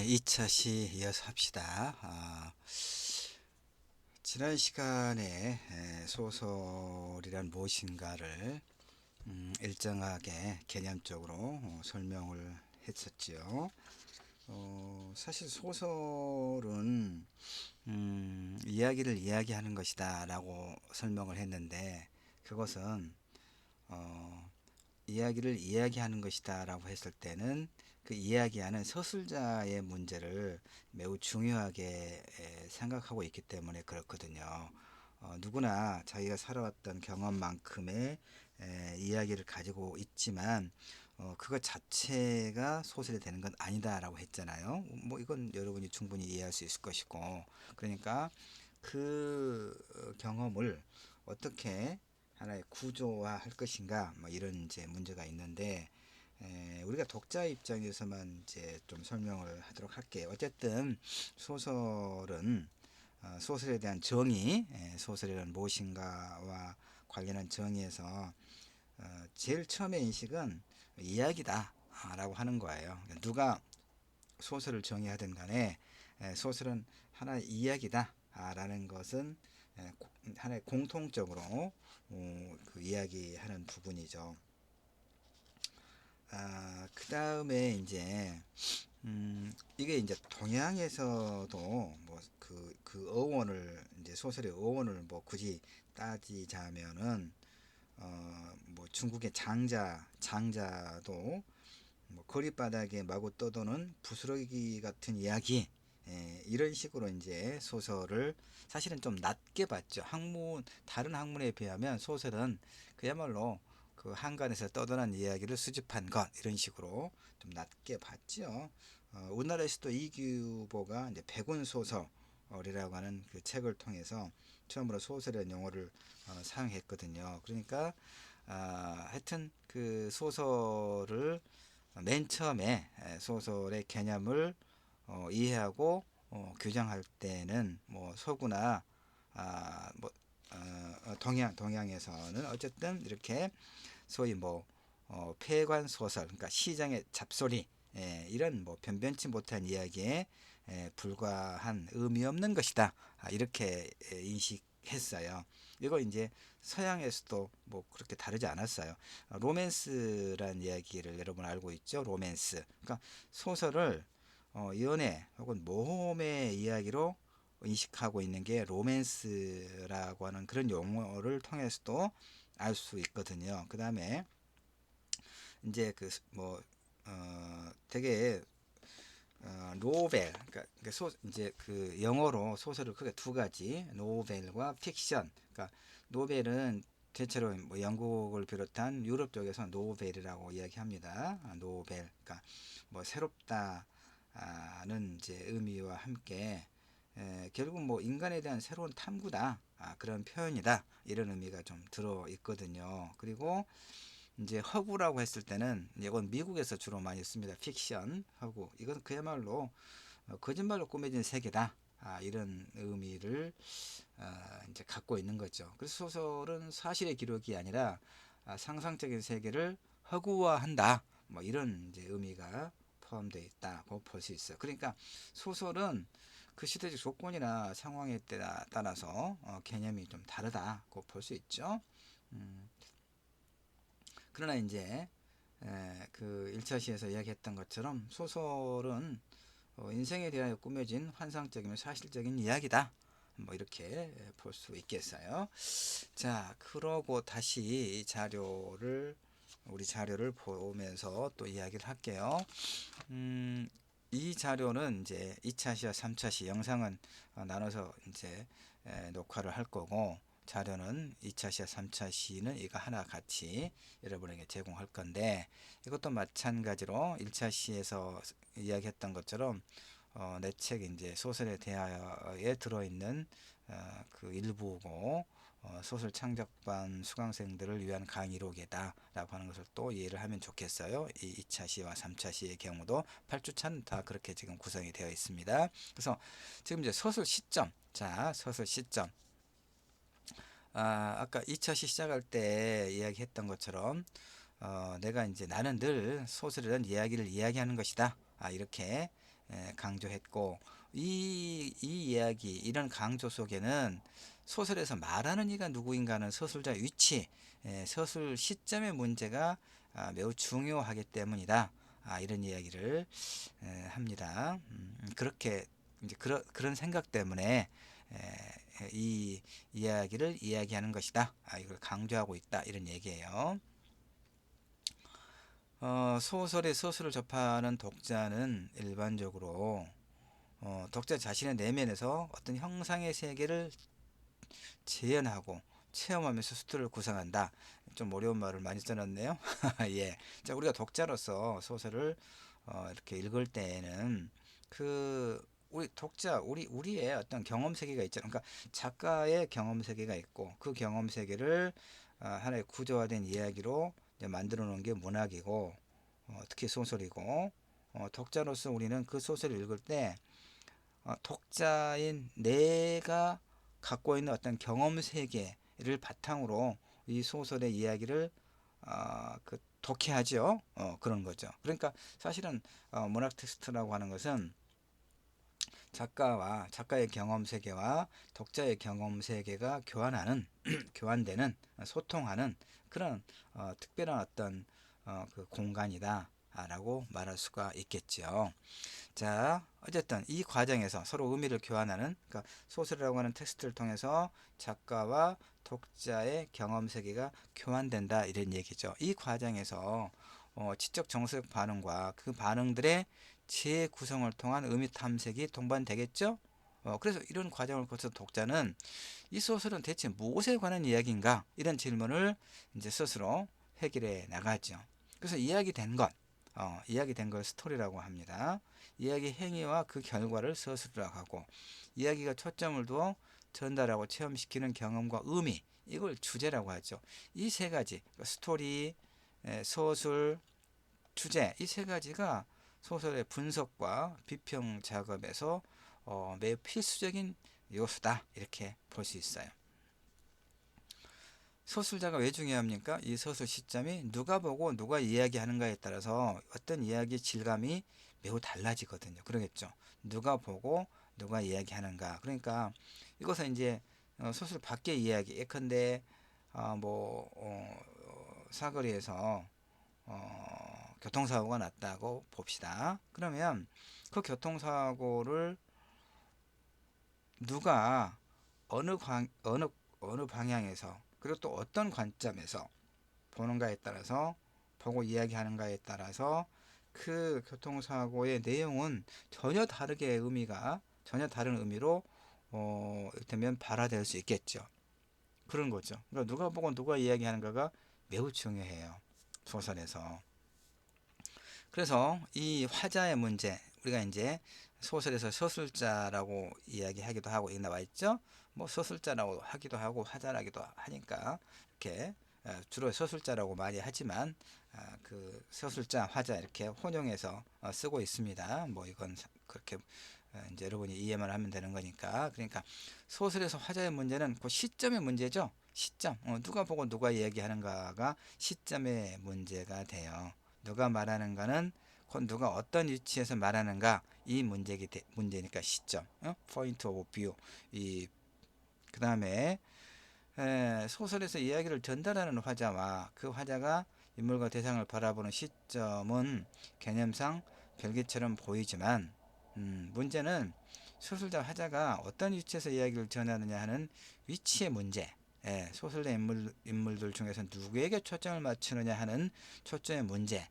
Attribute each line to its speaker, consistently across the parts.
Speaker 1: 2차 시 이어서 합시다. 지난 시간에 소설이란 무엇인가를 일정하게 개념적으로 설명을 했었지요. 사실 소설은 이야기를 이야기하는 것이다 라고 설명을 했는데, 그것은 이야기를 이야기하는 것이다 라고 했을 때는 그 이야기하는 서술자의 문제를 매우 중요하게 생각하고 있기 때문에 그렇거든요. 누구나 자기가 살아왔던 경험만큼의 이야기를 가지고 있지만, 그것 자체가 소설이 되는 건 아니다 라고 했잖아요. 뭐 이건 여러분이 충분히 이해할 수 있을 것이고, 그러니까 그 경험을 어떻게 하나의 구조화할 것인가, 뭐 이런 이제 문제가 있는데, 우리가 독자 입장에서만 이제 좀 설명을 하도록 할게요. 어쨌든 소설은 소설에 대한 정의, 소설이란 무엇인가와 관련한 정의에서 제일 처음에 인식은 이야기다 라고 하는 거예요. 누가 소설을 정의하든 간에 소설은 하나의 이야기다 라는 것은 하나의 공통적으로 그 이야기하는 부분이죠. 그 다음에 이제 이게 이제 동양에서도 뭐 그 어원을 이제 소설의 어원을 뭐 굳이 따지자면은 뭐 중국의 장자도 뭐 거리바닥에 마구 떠도는 부스러기 같은 이야기, 이런 식으로 이제 소설을 사실은 좀 낮게 봤죠. 다른 학문에 비하면 소설은 그야말로 그 한간에서 떠도는 이야기를 수집한 것, 이런 식으로 좀 낮게 봤죠. 우리나라에서도 이규보가 이제 백운 소설이라고 하는 그 책을 통해서 처음으로 소설이라는 용어를 사용했거든요. 그러니까 하여튼 그 소설을 맨 처음에 소설의 개념을 이해하고 규정할 때는 뭐 서구나 뭐 동양에서는 어쨌든 이렇게 소위 뭐 폐관 소설, 그러니까 시장의 잡소리, 이런 뭐 변변치 못한 이야기에 불과한 의미 없는 것이다, 이렇게 인식했어요. 이거 이제 서양에서도 뭐 그렇게 다르지 않았어요. 로맨스란 이야기를 여러분 알고 있죠? 로맨스. 그러니까 소설을 연애 혹은 모험의 이야기로 인식하고 있는 게 로맨스라고 하는 그런 용어를 통해서도 알 수 있거든요. 그 다음에 이제 되게 노벨, 그러니까 이제 그 영어로 소설을 크게 두 가지, 노벨과 픽션. 그러니까 노벨은 대체로 뭐 영국을 비롯한 유럽 쪽에서 노벨이라고 이야기합니다. 노벨, 그러니까 뭐 새롭다는 이제 의미와 함께 결국 뭐 인간에 대한 새로운 탐구다, 그런 표현이다, 이런 의미가 좀 들어 있거든요. 그리고 이제 허구라고 했을 때는 이건 미국에서 주로 많이 씁니다. 픽션, 허구. 이건 그야말로 거짓말로 꾸며진 세계다. 이런 의미를 이제 갖고 있는 거죠. 그래서 소설은 사실의 기록이 아니라 상상적인 세계를 허구화한다. 뭐 이런 이제 의미가 포함되어 있다고 볼 수 있어요. 그러니까 소설은 그 시대적 조건이나 상황에 따라서 개념이 좀 다르다고 볼 수 있죠. 음, 그러나 이제 그 1차 시에서 이야기했던 것처럼 소설은 인생에 대하여 꾸며진 환상적이며 사실적인 이야기다, 뭐 이렇게 볼 수 있겠어요. 자, 그러고 다시 우리 자료를 보면서 또 이야기를 할게요. 이 자료는 이제 2차 시와 3차 시 영상은 나눠서 이제 녹화를 할 거고, 자료는 2차 시와 3차 시는 이거 하나 같이 여러분에게 제공할 건데, 이것도 마찬가지로 1차 시에서 이야기했던 것처럼 내 책 이제 소설에 대하여에 들어있는 그 일부고, 소설 창작반 수강생들을 위한 강의록이다 라고 하는 것을 또 이해를 하면 좋겠어요. 이 2차 시와 3차 시의 경우도 8주차는 다 그렇게 지금 구성이 되어 있습니다. 그래서 지금 이제 서술 시점, 자, 서술 시점. 아까 2차 시 시작할 때 이야기했던 것처럼 내가 이제 나는 늘 소설이란 이야기를 이야기하는 것이다, 이렇게 강조했고, 이 이야기, 이런 강조 속에는 소설에서 말하는 이가 누구인가 하는 서술자 위치, 서술 시점의 문제가 매우 중요하기 때문이다. 이런 이야기를 합니다. 그렇게 이제 그런 생각 때문에 이 이야기를 이야기하는 것이다. 이걸 강조하고 있다. 이런 얘기예요. 소설의 서술을 접하는 독자는 일반적으로 독자 자신의 내면에서 어떤 형상의 세계를 재현하고 체험하면서 스토리를 구성한다. 좀 어려운 말을 많이 써놨네요. 예. 자, 우리가 독자로서 소설을 이렇게 읽을 때에는 우리 독자, 우리의 어떤 경험 세계가 있잖아요. 그러니까 작가의 경험 세계가 있고, 그 경험 세계를 하나의 구조화된 이야기로 이제 만들어 놓은 게 문학이고, 특히 소설이고, 독자로서 우리는 그 소설을 읽을 때 독자인 내가 갖고 있는 어떤 경험 세계를 바탕으로 이 소설의 이야기를 독해하죠. 그런 거죠. 그러니까 사실은 문학 텍스트라고 하는 것은 작가의 경험 세계와 독자의 경험 세계가 교환되는, 소통하는 그런 특별한 어떤 그 공간이다라고 말할 수가 있겠죠. 자, 어쨌든 이 과정에서 서로 의미를 교환하는, 그러니까 소설이라고 하는 텍스트를 통해서 작가와 독자의 경험 세계가 교환된다, 이런 얘기죠. 이 과정에서 지적 정서적 반응과 그 반응들의 재구성을 통한 의미 탐색이 동반되겠죠. 그래서 이런 과정을 거쳐서 독자는 이 소설은 대체 무엇에 관한 이야기인가, 이런 질문을 이제 스스로 해결해 나가죠. 그래서 이야기된 걸 스토리라고 합니다. 이야기 행위와 그 결과를 서술이라고 하고, 이야기가 초점을 두어 전달하고 체험시키는 경험과 의미, 이걸 주제라고 하죠. 이 세 가지, 스토리, 서술, 주제, 이 세 가지가 소설의 분석과 비평 작업에서 매우 필수적인 요소다, 이렇게 볼 수 있어요. 소설자가 왜 중요합니까? 이 소설 시점이 누가 보고 누가 이야기하는가에 따라서 어떤 이야기 질감이 매우 달라지거든요. 그러겠죠. 누가 보고 누가 이야기하는가. 그러니까 이것은 이제 소설 밖의 이야기. 예컨대 사거리에서 교통사고가 났다고 봅시다. 그러면 그 교통사고를 누가 어느 방향에서, 그리고 또 어떤 관점에서 보는가에 따라서, 보고 이야기하는가에 따라서 그 교통사고의 내용은 전혀 다른 의미로 이를테면 발화될 수 있겠죠. 그런 거죠. 그러니까 누가 보고 누가 이야기하는가가 매우 중요해요, 소설에서. 그래서 이 화자의 문제, 우리가 이제 소설에서 서술자라고 이야기하기도 하고, 여기 나와 있죠. 뭐 서술자라고 하기도 하고 화자라기도 하니까 이렇게 주로 서술자라고 많이 하지만 그 서술자, 화자 이렇게 혼용해서 쓰고 있습니다. 뭐 이건 그렇게 이제 여러분이 이해만 하면 되는 거니까. 그러니까 소설에서 화자의 문제는 그 시점의 문제죠. 시점. 누가 보고 누가 얘기하는가가 시점의 문제가 돼요. 누가 말하는가는 누가 어떤 위치에서 말하는가, 이 문제니까 시점. 포인트 오브 뷰. 그 다음에 소설에서 이야기를 전달하는 화자와 그 화자가 인물과 대상을 바라보는 시점은 개념상 별개처럼 보이지만, 문제는 소설자 화자가 어떤 위치에서 이야기를 전하느냐 하는 위치의 문제, 소설의 인물들 중에서 누구에게 초점을 맞추느냐 하는 초점의 문제,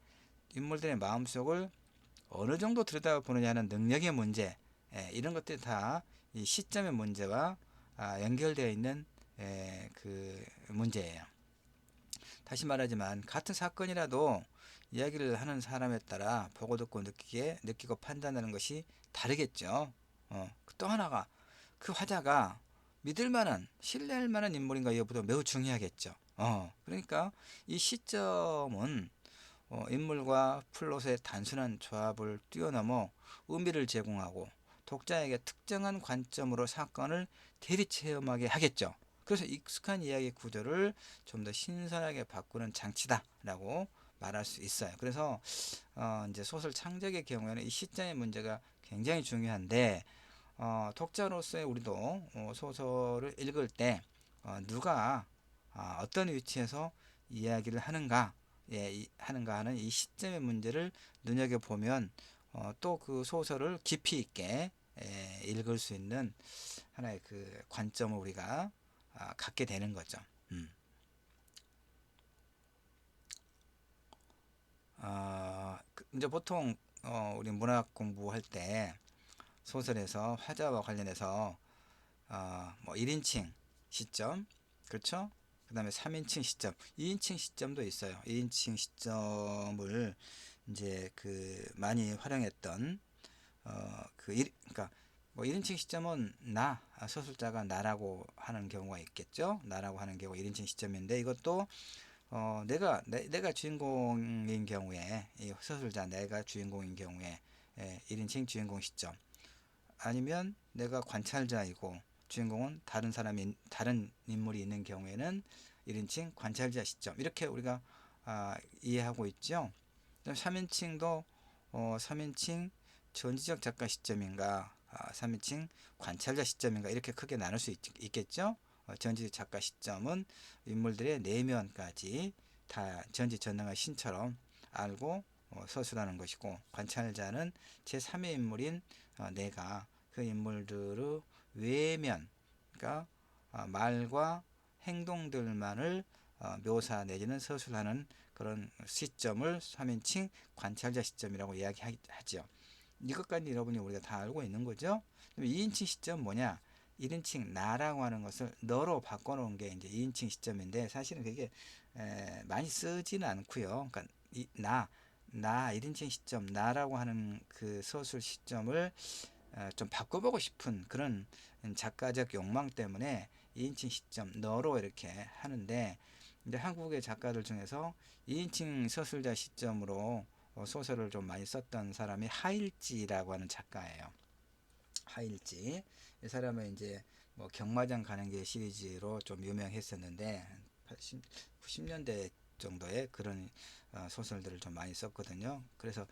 Speaker 1: 인물들의 마음속을 어느 정도 들여다보느냐 하는 능력의 문제, 이런 것들이 다 이 시점의 문제와 연결되어 있는 그 문제예요. 다시 말하지만 같은 사건이라도 이야기를 하는 사람에 따라 보고 듣고 느끼고 판단하는 것이 다르겠죠. 또 하나가 그 화자가 믿을 만한, 신뢰할 만한 인물인가 여부도 매우 중요하겠죠. 그러니까 이 시점은 인물과 플롯의 단순한 조합을 뛰어넘어 의미를 제공하고 독자에게 특정한 관점으로 사건을 대리 체험하게 하겠죠. 그래서 익숙한 이야기 구조를 좀 더 신선하게 바꾸는 장치다라고 말할 수 있어요. 그래서 이제 소설 창작의 경우에는 이 시점의 문제가 굉장히 중요한데 독자로서의 우리도 소설을 읽을 때 누가 어떤 위치에서 이야기를 하는가, 하는가 하는 이 시점의 문제를 눈여겨보면 또 그 소설을 깊이 있게 읽을 수 있는 하나의 그 관점을 우리가 갖게 되는 거죠. 이제 보통 우리 문학 공부할 때 소설에서 화자와 관련해서 뭐 1인칭 시점, 그렇죠? 그 다음에 3인칭 시점, 2인칭 시점도 있어요. 2인칭 시점을 이제 그 많이 활용했던 그러니까 뭐 1인칭 시점은 소설자가 나라고 하는 경우가 있겠죠. 나라고 하는 경우가 1인칭 시점인데 이것도 내가 주인공인 경우에 이 소설자 내가 주인공인 경우에 1인칭 주인공 시점, 아니면 내가 관찰자이고 주인공은 다른 인물이 있는 경우에는 1인칭 관찰자 시점, 이렇게 우리가 이해하고 있죠. 3인칭도 3인칭 전지적 작가 시점인가, 3인칭 관찰자 시점인가, 이렇게 크게 나눌 수 있겠죠. 전지적 작가 시점은 인물들의 내면까지 다 전지전능한 신처럼 알고 서술하는 것이고, 관찰자는 제3의 인물인 내가 그 인물들의 외면, 그러니까 말과 행동들만을 묘사 내지는 서술하는 그런 시점을 3인칭 관찰자 시점이라고 이야기하죠. 이것까지 여러분이 우리가 다 알고 있는 거죠. 2인칭 시점 뭐냐? 1인칭 나라고 하는 것을 너로 바꿔놓은 게 이제 2인칭 시점인데, 사실은 그게 많이 쓰지는 않고요. 그러니까 나 1인칭 시점, 나라고 하는 그 서술 시점을 좀 바꿔보고 싶은 그런 작가적 욕망 때문에 2인칭 시점 너로 이렇게 하는데, 이제 한국의 작가들 중에서 2인칭 서술자 시점으로 소설을 좀 많이 썼던 사람이 하일지라고 하는 작가예요. 하일지. 이 사람은 이제 뭐 경마장 가는 길 시리즈로 좀 유명했었는데 80, 90년대 정도의 그런 소설들을 좀 많이 썼거든요. 그래서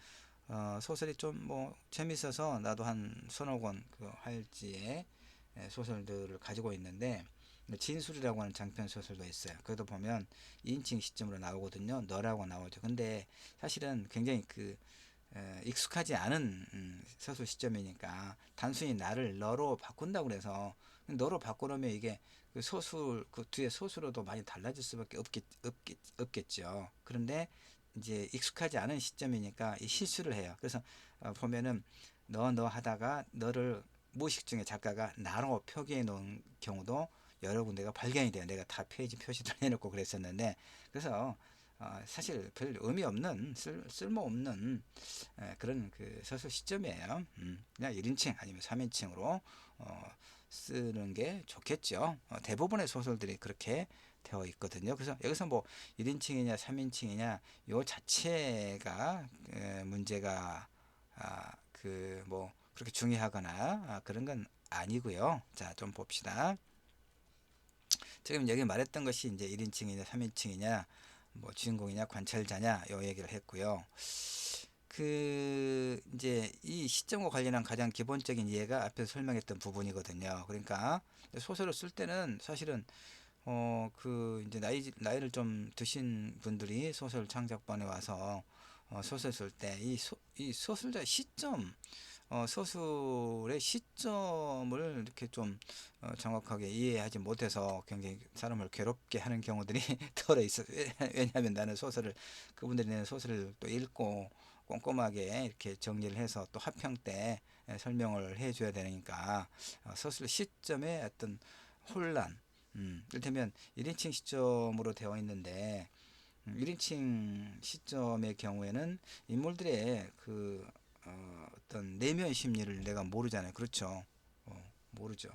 Speaker 1: 소설이 좀 뭐 재밌어서 나도 한 서너 권 그 하일지의 소설들을 가지고 있는데, 진술이라고 하는 장편 소설도 있어요. 그것도 보면 2인칭 시점으로 나오거든요. 너라고 나오죠. 근데 사실은 굉장히 익숙하지 않은 서술 시점이니까 단순히 나를 너로 바꾼다고 그래서, 너로 바꾸려면 이게 그 소술 그 뒤에 소수로도 많이 달라질 수밖에 없겠죠. 그런데 이제 익숙하지 않은 시점이니까 이 실수를 해요. 그래서 보면은 너 하다가 너를 무의식 중에 작가가 나로 표기해 놓은 경우도 여러 군데가 발견이 돼요. 내가 다 페이지 표시를 해놓고 그랬었는데, 그래서 사실 별 의미 없는 쓸모없는 그런 그 서술 시점이에요. 그냥 1인칭 아니면 3인칭으로 쓰는 게 좋겠죠. 대부분의 소설들이 그렇게 되어 있거든요. 그래서 여기서 뭐 1인칭이냐 3인칭이냐 요 자체가 문제가 그 뭐 그렇게 중요하거나 그런 건 아니고요. 자, 좀 봅시다. 지금 여기 말했던 것이 이제 1인칭이냐 3인칭이냐 뭐 주인공이냐 관찰자냐 요 얘기를 했고요. 그 이제 이 시점과 관련한 가장 기본적인 이해가 앞에서 설명했던 부분이거든요. 그러니까 소설을 쓸 때는 사실은 그 이제 나이를 좀 드신 분들이 소설 창작반에 와서 소설 쓸 때 이 소설자 시점, 서술의 시점을 이렇게 좀 정확하게 이해하지 못해서 굉장히 사람을 괴롭게 하는 경우들이 덜어 있어. 왜냐하면 나는 그분들이 내는 소설을 또 읽고 꼼꼼하게 이렇게 정리를 해서 또 합평 때 설명을 해줘야 되니까 서술 시점의 어떤 혼란, 이를테면 1인칭 시점으로 되어 있는데 1인칭 시점의 경우에는 인물들의 어떤 내면 심리를 내가 모르잖아요. 그렇죠? 모르죠.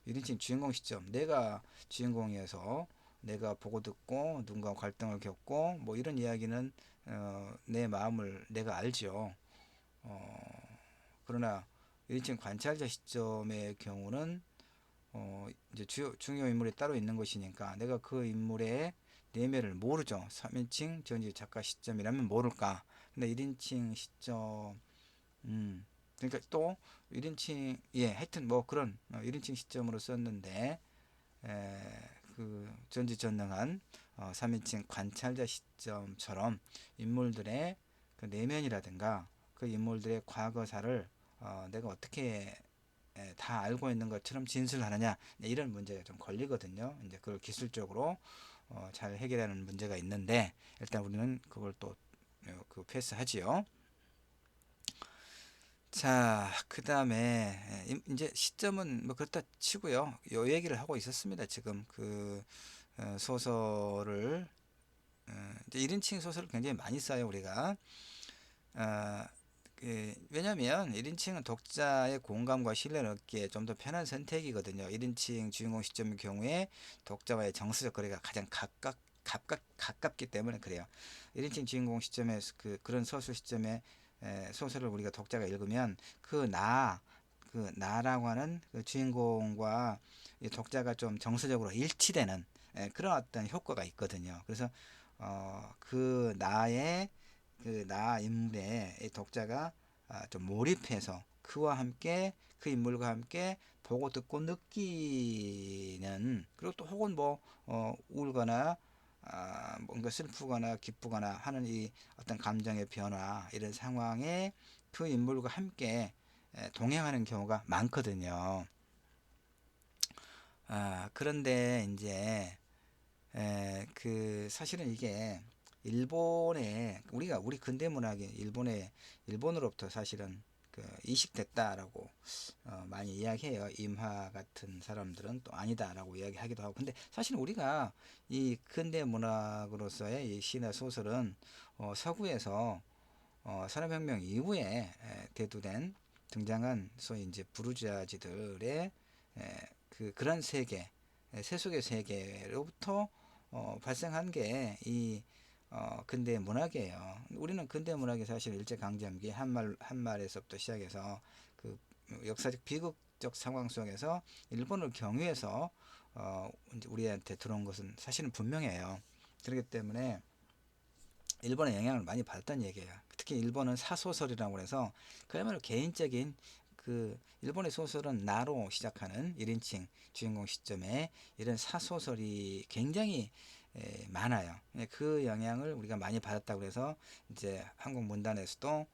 Speaker 1: 1인칭 주인공 시점, 내가 주인공이어서 내가 보고 듣고 누군가 갈등을 겪고 뭐 이런 이야기는 내 마음을 내가 알죠. 그러나 1인칭 관찰자 시점의 경우는 이제 중요 인물이 따로 있는 것이니까 내가 그 인물의 내면을 모르죠. 3인칭 전지 작가 시점이라면 모를까. 근데 1인칭 시점, 음, 그러니까 또 1인칭 예 하여튼 뭐 그런 1인칭 시점으로 썼는데 그 전지전능한 3인칭 관찰자 시점처럼 인물들의 그 내면이라든가 그 인물들의 과거사를 내가 어떻게 다 알고 있는 것처럼 진술하느냐 이런 문제가 좀 걸리거든요. 이제 그걸 기술적으로 잘 해결하는 문제가 있는데 일단 우리는 그걸 또 그 패스하지요. 자, 그 다음에 이제 시점은 뭐 그렇다 치고요. 요 얘기를 하고 있었습니다. 지금 그 소설을 이제 1인칭 소설을 굉장히 많이 써요 우리가. 어, 왜냐면 1인칭은 독자의 공감과 신뢰를 얻기에 좀 더 편한 선택이거든요. 1인칭 주인공 시점의 경우에 독자와의 정서적 거리가 가장 가깝기 때문에 그래요. 1인칭 주인공 시점에 그런 소설 시점에 소설을 우리가 독자가 읽으면 그 나라고 하는 그 주인공과 이 독자가 좀 정서적으로 일치되는 그런 어떤 효과가 있거든요. 그래서 그 나의 그 나 인물에 이 독자가 좀 몰입해서 그와 함께 그 인물과 함께 보고 듣고 느끼는 그리고 또 혹은 뭐 울거나 뭔가 슬프거나 기쁘거나 하는 이 어떤 감정의 변화 이런 상황에 그 인물과 함께 동행하는 경우가 많거든요. 그런데 이제 그 사실은 이게 일본의 우리 근대 문학이 일본으로부터 사실은 그 이식됐다라고 많이 이야기해요. 임화 같은 사람들은 또 아니다라고 이야기하기도 하고. 근데 사실 우리가 이 근대 문학으로서의 이 시나 소설은 서구에서 산업혁명 이후에 대두된 등장한 소위 이제 부르주아지들의 그런 세계, 세속의 세계로부터 발생한 게 이 근대 문학이에요. 우리는 근대 문학이 사실 일제강점기 한말에서부터 시작해서 그 역사적 비극적 상황 속에서 일본을 경유해서 이제 우리한테 들어온 것은 사실은 분명해요. 그렇기 때문에 일본의 영향을 많이 받았다는 얘기예요. 특히 일본은 사소설이라고 해서 그야말로 개인적인 그 일본의 소설은 나로 시작하는 1인칭 주인공 시점에 이런 사소설이 굉장히 많아요. 그 영향을 우리가 많이 받았다고 해서 이제 한국 문단에서도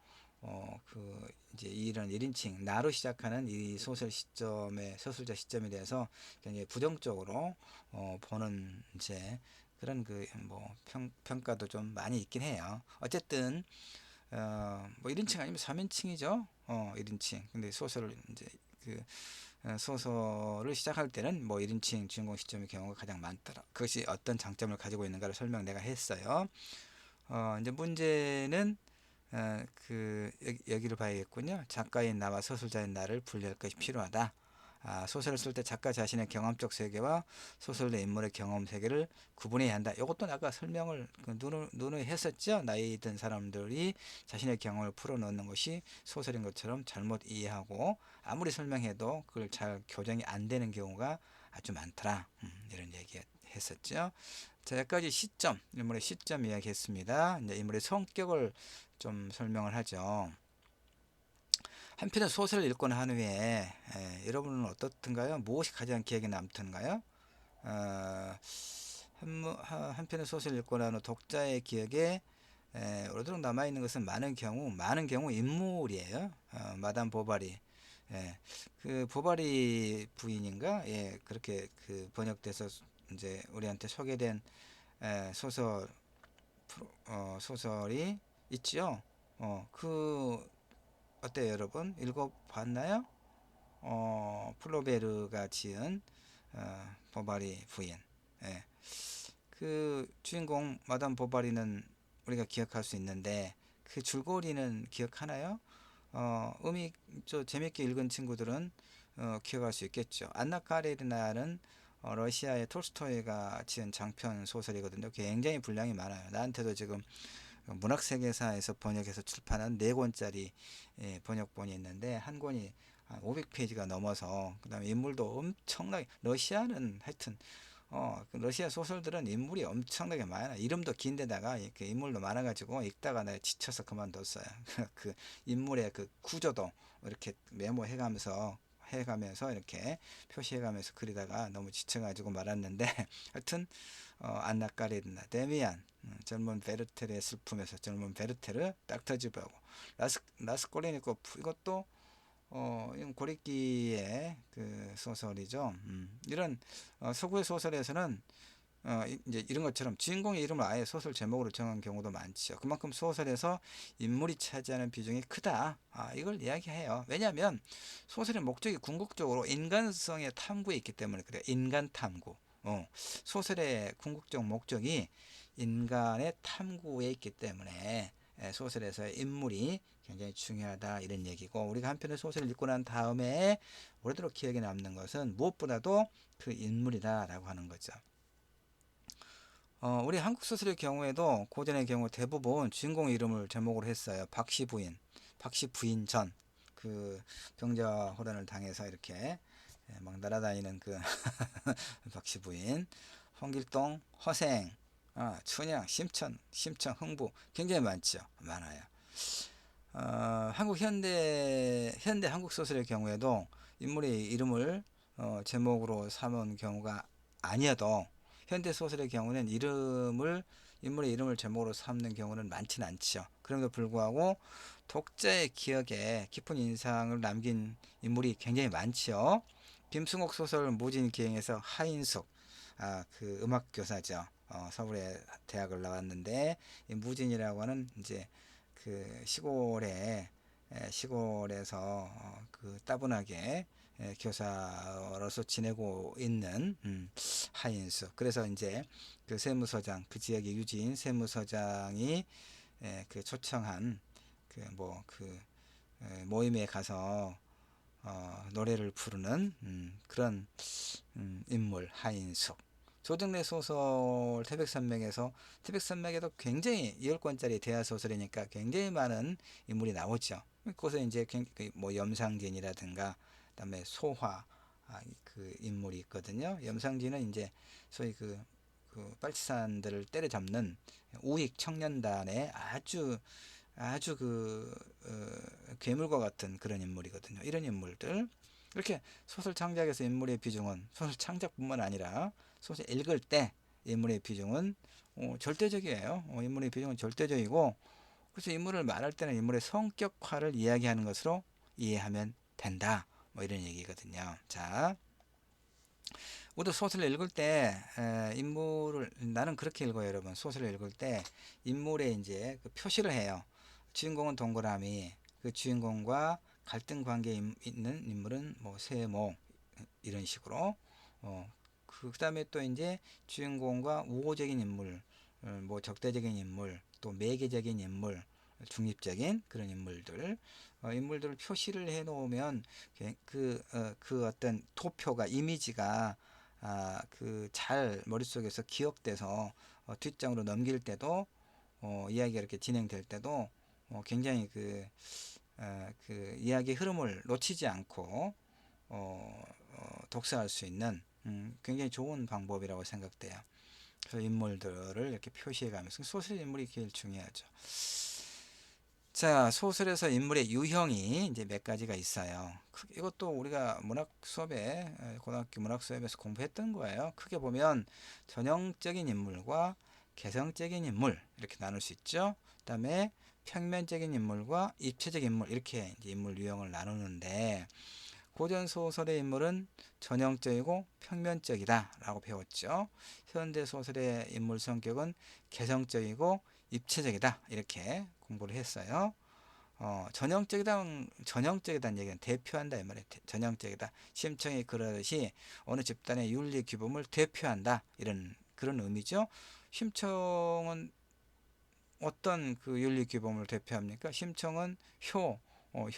Speaker 1: 그 이제 이런 1인칭 나로 시작하는 이 소설 시점의 소설자 시점에 대해서 굉장히 부정적으로 보는 이제 그런 그 뭐 평가도 좀 많이 있긴 해요. 어쨌든 뭐 1인칭 아니면 3인칭이죠. 1인칭. 근데 소설을 이제 그 소설을 시작할 때는 뭐 1인칭 주인공 시점의 경우가 가장 많더라. 그것이 어떤 장점을 가지고 있는가를 설명 내가 했어요. 이제 문제는 그 여기를 봐야겠군요. 작가인 나와 소설자인 나를 분리할 것이 필요하다. 소설을 쓸 때 작가 자신의 경험적 세계와 소설 내 인물의 경험 세계를 구분해야 한다. 이것도 아까 설명을 누누이 했었죠. 나이 든 사람들이 자신의 경험을 풀어넣는 것이 소설인 것처럼 잘못 이해하고 아무리 설명해도 그걸 잘 교정이 안 되는 경우가 아주 많더라. 이런 얘기 했었죠. 자, 여기까지 시점, 인물의 시점 이야기했습니다. 이제 인물의 성격을 좀 설명을 하죠. 한 편의 소설을 읽고 난 후에 여러분은 어떻든가요? 무엇이 가장 기억에 남던가요? 어, 한 편의 소설을 읽고 난 후 독자의 기억에 오래도록 남아있는 것은 많은 경우 인물이에요. 마담 보바리. 그 보바리 부인인가? 그렇게 그 번역돼서 이제 우리한테 소개된 소설 소설이 있죠. 그 어때요, 여러분? 읽어봤나요? 플로베르가 지은 보바리 부인. 예. 그 주인공 마담 보바리는 우리가 기억할 수 있는데 그 줄거리는 기억하나요? 저 재밌게 읽은 친구들은 기억할 수 있겠죠. 안나 카레리나는 러시아의 톨스토이가 지은 장편 소설이거든요. 굉장히 분량이 많아요. 나한테도 지금 문학세계사에서 번역해서 출판한 4권짜리 번역본이 있는데 한 권이 한 500페이지가 넘어서 그다음에 인물도 엄청나게 러시아는 하여튼 그 러시아 소설들은 인물이 엄청나게 많아. 이름도 긴데다가 이렇게 인물도 많아가지고 읽다가 내가 지쳐서 그만뒀어요. 그 인물의 그 구조도 이렇게 해가면서 이렇게 표시해가면서 그리다가 너무 지쳐가지고 말았는데 하여튼 안나 까리나 데미안, 젊은 베르테르의 슬픔에서 젊은 베르테르, 닥터즈버고, 라스콜리니코프, 이것도 이건 고리끼의 그 소설이죠. 이런 서구의 소설에서는 이제 이런 것처럼 주인공의 이름을 아예 소설 제목으로 정한 경우도 많죠. 그만큼 소설에서 인물이 차지하는 비중이 크다. 이걸 이야기해요. 왜냐하면 소설의 목적이 궁극적으로 인간성의 탐구에 있기 때문에 그래요. 인간 탐구. 소설의 궁극적 목적이 인간의 탐구에 있기 때문에 소설에서의 인물이 굉장히 중요하다 이런 얘기고, 우리가 한 편의 소설을 읽고 난 다음에 오래도록 기억에 남는 것은 무엇보다도 그 인물이다라고 하는 거죠. 우리 한국 소설의 경우에도 고전의 경우 대부분 주인공 이름을 제목으로 했어요. 박씨 부인 전, 그 병자호란을 당해서 이렇게 막 날아다니는 그 박씨 부인, 홍길동, 허생, 춘향, 심청, 흥부 굉장히 많아요. 한국 현대 한국 소설의 경우에도 인물의 이름을 제목으로 삼은 경우가 아니어도 현대 소설의 경우는 인물의 이름을 제목으로 삼는 경우는 많지는 않죠. 그럼에도 불구하고 독자의 기억에 깊은 인상을 남긴 인물이 굉장히 많죠. 김승옥 소설 무진기행에서 하인숙, 그 음악 교사죠. 서울의 대학을 나왔는데 이 무진이라고 하는 이제 그 시골에서 그 따분하게 교사로서 지내고 있는 하인수. 그래서 이제 그 세무서장, 그 지역의 유지인 세무서장이 그 초청한 그 모임에 가서 노래를 부르는 그런 인물 하인숙. 조정래 소설 태백산맥에도 굉장히 10권짜리 대하소설이니까 굉장히 많은 인물이 나오죠. 그곳에 이제 뭐 염상진이라든가 그다음에 소화, 그 인물이 있거든요. 염상진은 이제 소위 그 빨치산들을 때려잡는 우익 청년단의 아주 괴물과 같은 그런 인물이거든요. 이런 인물들, 이렇게 소설 창작에서 인물의 비중은 소설 창작뿐만 아니라 소설 읽을 때 인물의 비중은 절대적이에요. 인물의 비중은 절대적이고, 그래서 인물을 말할 때는 인물의 성격화를 이야기하는 것으로 이해하면 된다. 뭐 이런 얘기거든요. 자, 우리도 소설을 읽을 때 인물을, 나는 그렇게 읽어요, 여러분. 소설을 읽을 때 인물에 이제 그 표시를 해요. 주인공은 동그라미, 그 주인공과 갈등 관계에 있는 인물은 뭐 세모, 이런 식으로. 그다음에 또 이제 주인공과 우호적인 인물, 뭐 적대적인 인물, 또 매개적인 인물, 중립적인 그런 인물들을 표시를 해 놓으면 그 어떤 도표가, 이미지가 그 잘 머릿속에서 기억돼서 뒷장으로 넘길 때도, 이야기가 이렇게 진행될 때도 굉장히 그 이야기 흐름을 놓치지 않고 독서할 수 있는 굉장히 좋은 방법이라고 생각돼요. 그래서 인물들을 이렇게 표시해가면서 소설의 인물이 제일 중요하죠. 자, 소설에서 인물의 유형이 이제 몇 가지가 있어요. 이것도 우리가 고등학교 문학 수업에서 공부했던 거예요. 크게 보면 전형적인 인물과 개성적인 인물 이렇게 나눌 수 있죠. 그다음에 평면적인 인물과 입체적인 인물, 이렇게 이제 인물 유형을 나누는데, 고전 소설의 인물은 전형적이고 평면적이다라고 배웠죠. 현대 소설의 인물 성격은 개성적이고 입체적이다, 이렇게 공부를 했어요. 전형적이다는 얘기는 대표한다 이 말이에요. 전형적이다. 심청이 그러듯이 어느 집단의 윤리 규범을 대표한다, 이런 그런 의미죠. 심청은 어떤 그 윤리 규범을 대표합니까? 심청은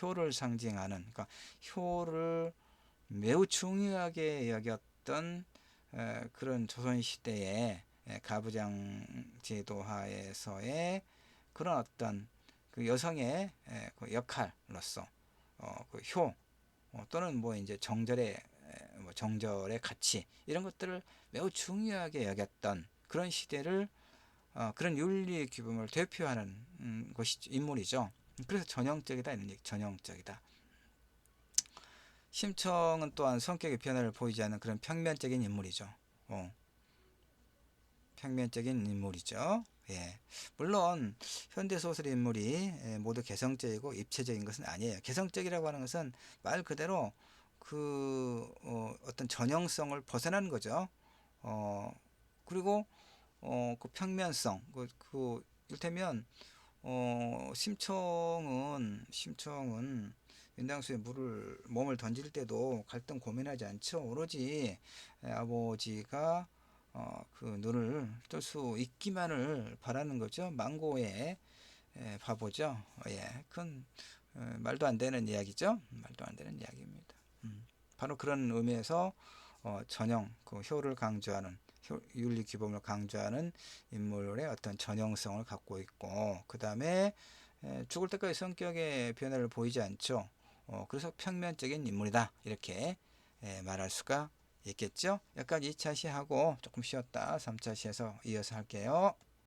Speaker 1: 효를 상징하는, 그러니까 효를 매우 중요하게 여겼던 그런 조선시대의 가부장 제도 하에서의 그런 어떤 그 여성의 그 역할로서 그 효, 또는 뭐 이제 정절의 뭐 정절의 가치 이런 것들을 매우 중요하게 여겼던 그런 시대를 그런 윤리 규범을 대표하는 것이 인물이죠. 그래서 전형적이다 이런 얘기, 전형적이다. 심청은 또한 성격의 변화를 보이지 않는 그런 평면적인 인물이죠. 평면적인 인물이죠. 예. 물론 현대 소설의 인물이 모두 개성적이고 입체적인 것은 아니에요. 개성적이라고 하는 것은 말 그대로 어떤 전형성을 벗어나는 거죠. 어, 그리고 그 평면성, 이를테면 심청은 윤당수에 몸을 던질 때도 갈등 고민하지 않죠. 오로지 아버지가 그 눈을 뜰 수 있기만을 바라는 거죠. 망고의 바보죠. 예, 그건 말도 안 되는 이야기죠. 말도 안 되는 이야기입니다. 바로 그런 의미에서 전형, 그 효를 강조하는 윤리 규범을 강조하는 인물의 어떤 전형성을 갖고 있고, 그 다음에 죽을 때까지 성격의 변화를 보이지 않죠. 그래서 평면적인 인물이다 이렇게 말할 수가 있겠죠. 여기까지 2차 시하고 조금 쉬었다 3차 시에서 이어서 할게요.